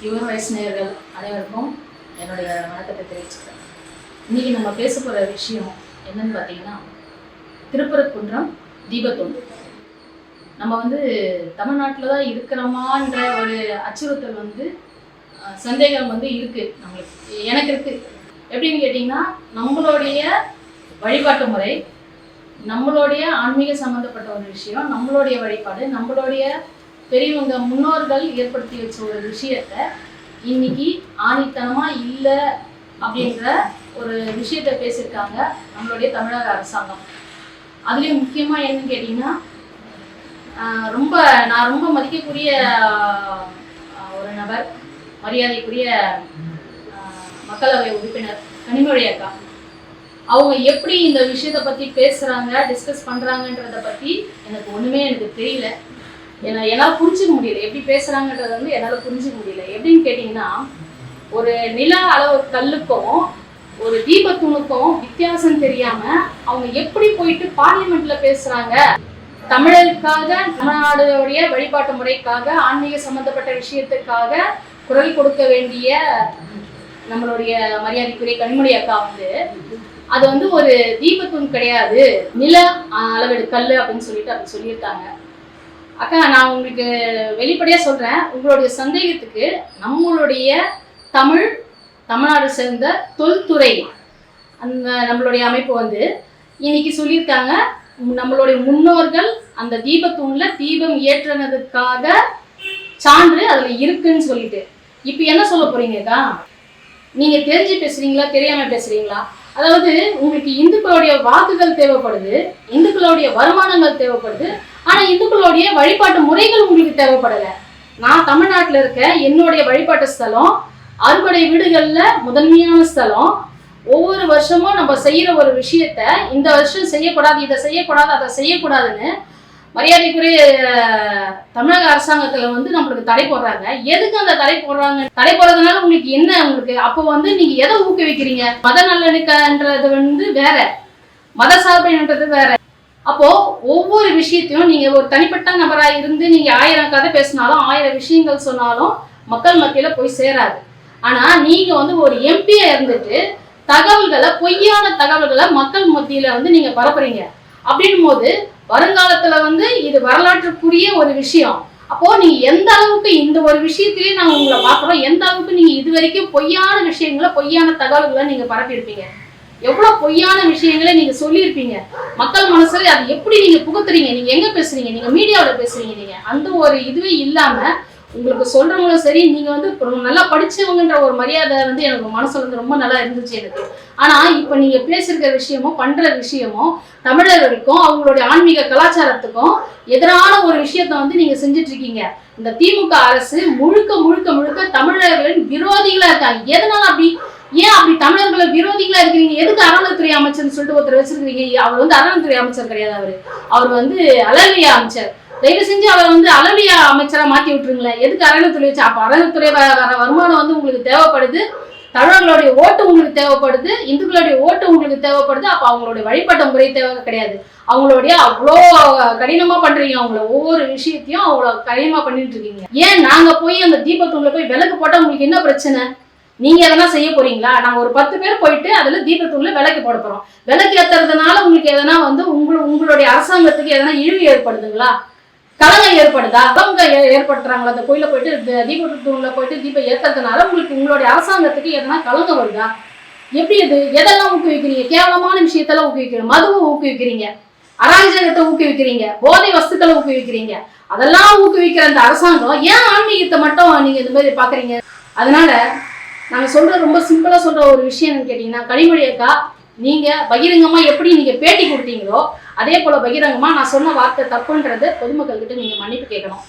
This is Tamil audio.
யுவர் வயசு நேயர்கள் அனைவருக்கும் என்னுடைய வணக்கத்தை தெரிவிச்சுக்கிறேன். இன்றைக்கி நம்ம பேச போகிற விஷயம் என்னன்னு பார்த்தீங்கன்னா, திருப்பரங்குன்றம் தீபத்தொண்டு. நம்ம தமிழ்நாட்டில் தான் இருக்கிறோமான்ற ஒரு அச்சுறுத்தல் சந்தேகம் இருக்குது நம்மளுக்கு. எனக்கு இருக்குது. எப்படின்னு கேட்டிங்கன்னா, நம்மளுடைய வழிபாட்டு முறை, நம்மளுடைய ஆன்மீக சம்மந்தப்பட்ட ஒரு விஷயம், நம்மளுடைய வழிபாடு, நம்மளுடைய பெரியவங்க முன்னோர்கள் ஏற்படுத்தி வச்ச ஒரு விஷயத்த இன்னைக்கு ஆணித்தனமாக இல்லை அப்படின்ற ஒரு விஷயத்த பேசியிருக்காங்க நம்மளுடைய தமிழக அரசாங்கம். அதுலேயும் முக்கியமாக என்னன்னு கேட்டிங்கன்னா, நான் ரொம்ப மதிக்கக்கூடிய ஒரு நபர், மரியாதைக்குரிய மக்களவை உறுப்பினர் கனிமொழி அக்கா, அவங்க எப்படி இந்த விஷயத்தை பற்றி பேசுகிறாங்க, டிஸ்கஸ் பண்ணுறாங்கன்றதை பற்றி எனக்கு தெரியல. என்னால் புரிஞ்சுக்க முடியல. எப்படி பேசுகிறாங்கன்றது என்னால் புரிஞ்சுக்க முடியல. எப்படின்னு கேட்டிங்கன்னா, ஒரு நில அளவு கல்லுக்கும் ஒரு தீபத்தூணுக்கும் வித்தியாசம் தெரியாமல் அவங்க எப்படி போயிட்டு பார்லிமெண்ட்டில் பேசுகிறாங்க. தமிழருக்காக, தமிழ்நாடுடைய வழிபாட்டு முறைக்காக, ஆன்மீக சம்மந்தப்பட்ட விஷயத்துக்காக குரல் கொடுக்க வேண்டிய நம்மளுடைய மரியாதைக்குரிய கனிமொழி அக்கா அது ஒரு தீபத்தூண் கிடையாது, நில அளவெடு கல் அப்படின்னு அப்படி சொல்லியிருக்காங்க. அக்கா, நான் உங்களுக்கு வெளிப்படையாக சொல்கிறேன், உங்களுடைய சந்தேகத்துக்கு நம்மளுடைய தமிழ்நாடு சேர்ந்த தொல்துறை நம்மளுடைய அமைப்பு இன்னைக்கு சொல்லியிருக்காங்க, நம்மளுடைய முன்னோர்கள் அந்த தீபத்தூணில் தீபம் ஏற்றினதுக்காக சான்று அதில் இருக்குன்னு சொல்லிட்டு. இப்போ என்ன சொல்ல போறீங்கக்கா? நீங்கள் தெரிஞ்சு பேசுகிறீங்களா, தெரியாமல் பேசுகிறீங்களா? அதாவது உங்களுக்கு இந்துக்களுடைய வாக்குகள் தேவைப்படுது, இந்துக்களுடைய வருமானங்கள் தேவைப்படுது, ஆனால் இந்துக்களுடைய வழிபாட்டு முறைகள் உங்களுக்கு தேவைப்படலை. நான் தமிழ்நாட்டில் இருக்க என்னுடைய வழிபாட்டு ஸ்தலம் அறுபடை வீடுகளில் முதன்மையான ஸ்தலம். ஒவ்வொரு வருஷமும் நம்ம செய்கிற ஒரு விஷயத்த இந்த வருஷம் செய்யக்கூடாது, இதை செய்யக்கூடாது, அதை செய்யக்கூடாதுன்னு மரியாதைக்குரிய தமிழக அரசாங்கத்தில் நம்மளுக்கு தடை போடுறாங்க. எதுக்கு அந்த தடை போடுறாங்க? தடை போடுறதுனால உங்களுக்கு என்ன? அப்போ நீங்க எதை ஊக்குவிக்கிறீங்க? மத நல்லிணக்கன்றது வேற, மத சார்பைன்றது வேற. அப்போ ஒவ்வொரு விஷயத்தையும் நீங்க ஒரு தனிப்பட்ட நபராக இருந்து நீங்க 1000 கதை பேசினாலும் 1000 விஷயங்கள் சொன்னாலும் மக்கள் மத்தியில போய் சேராது. ஆனா நீங்க ஒரு எம்பியா இருந்துட்டு பொய்யான தகவல்களை மக்கள் மத்தியில நீங்க பரப்புறீங்க. அப்படின்னும் போது வருங்காலத்துல இது வரலாற்றுக்குரிய ஒரு விஷயம். அப்போ நீங்க எந்த அளவுக்கு இந்த ஒரு விஷயத்திலேயே நாங்க உங்களை பார்க்குறோம், எந்த அளவுக்கு நீங்க இது வரைக்கும் பொய்யான விஷயங்களை, பொய்யான தகவல்களை நீங்க பரப்பியிருப்பீங்க, எவ்வளவு பொய்யான விஷயங்களை நீங்க சொல்லியிருப்பீங்க. மக்கள் மனசுல அது எப்படி நீங்க புகுத்துறீங்க? நீங்க எங்க பேசுறீங்க? நீங்க மீடியாவில் பேசுறீங்க. நீங்க அந்த ஒரு இதுவே இல்லாம உங்களுக்கு சொல்றவங்களும் சரி, நீங்க நல்லா படிச்சவங்கன்ற ஒரு மரியாதை எனக்கு மனசுல ரொம்ப நல்லா இருந்துச்சு எனக்கு. ஆனா இப்ப நீங்க பேசிருக்கிற விஷயமும் பண்ற விஷயமும் தமிழர்களுக்கும் அவங்களுடைய ஆன்மீக கலாச்சாரத்துக்கும் எதிரான ஒரு விஷயத்த நீங்க செஞ்சுட்டு இருக்கீங்க. இந்த திமுக அரசு முழுக்க முழுக்க முழுக்க தமிழர்களின் விரோதிகளா இருக்காங்க. எதனால அப்படி? ஏன் அப்படி தமிழர்களை விரோதிகளா இருக்கிறீங்க? எதுக்கு அறநிலைத்துறை அமைச்சர்னு சொல்லிட்டு ஒருத்தர் வச்சிருக்கீங்க? அவர் அறநிலைத்துறை அமைச்சர் கிடையாது, அவர் அலவியா அமைச்சர். தயவு செஞ்சு அவர் அலவியா அமைச்சரா மாத்தி விட்டுருங்களேன். எதுக்கு அறநிலைத்துறை வச்சு? அப்ப அறநிலைத்துறை வர வருமானம் உங்களுக்கு தேவைப்படுது, தமிழர்களுடைய ஓட்டு உங்களுக்கு தேவைப்படுது, இந்துக்களுடைய ஓட்டு உங்களுக்கு தேவைப்படுது. அப்ப அவங்களுடைய வழிபாட்டு முறை தேவை கிடையாது. அவங்களுடைய அவ்வளோ கடினமா பண்றீங்க. அவங்கள ஒவ்வொரு விஷயத்தையும் அவ்வளோ கடினமா பண்ணிட்டு இருக்கீங்க. ஏன் நாங்க போய் அந்த தீபத்தூண்ல போய் விளக்கு போட்டா உங்களுக்கு என்ன பிரச்சனை? நீங்க எதனா செய்ய போறீங்களா? நாங்க ஒரு 10 பேர் போயிட்டு அதுல தீபத்தூண்ல விளக்கு போட போறோம். விளக்கு ஏத்துறதுனால உங்களுக்கு எதனா உங்களுடைய அரசாங்கத்துக்கு எதனா இழிவு ஏற்படுதுங்களா? கலங்கம் ஏற்படுதா? கலங்கம் ஏற்படுத்துறாங்களா? அந்த கோயில போயிட்டு தீபத்தூண்ல போயிட்டு தீபம் ஏத்துறதுனால உங்களுடைய அரசாங்கத்துக்கு எதனா கலங்கம் வருதா? எப்படி இது? எதெல்லாம் ஊக்குவிக்கிறீங்க? கேவலமான விஷயத்தெல்லாம் ஊக்குவிக்கிறீங்க. மதுவை ஊக்குவிக்கிறீங்க, அராஜகத்தை ஊக்குவிக்கிறீங்க, போதை வஸ்துக்களை ஊக்குவிக்கிறீங்க. அதெல்லாம் ஊக்குவிக்கிற அந்த அரசாங்கம் ஏன் ஆன்மீகத்தை மட்டும் நீங்க இந்த மாதிரி பாக்குறீங்க? அதனால நாங்க ரொம்ப சிம்பிளா சொல்ற ஒரு விஷயம் என்னன்னு கேட்டீங்கன்னா, கனிமொழி அக்கா, நீங்க பகிரங்கமா எப்படி நீங்க பேட்டி கொடுத்தீங்களோ அதே போல பகிரங்கமா நான் சொன்ன வார்த்தை தப்புன்றது பொதுமக்கள் கிட்ட நீங்க மன்னிப்பு கேட்கணும்.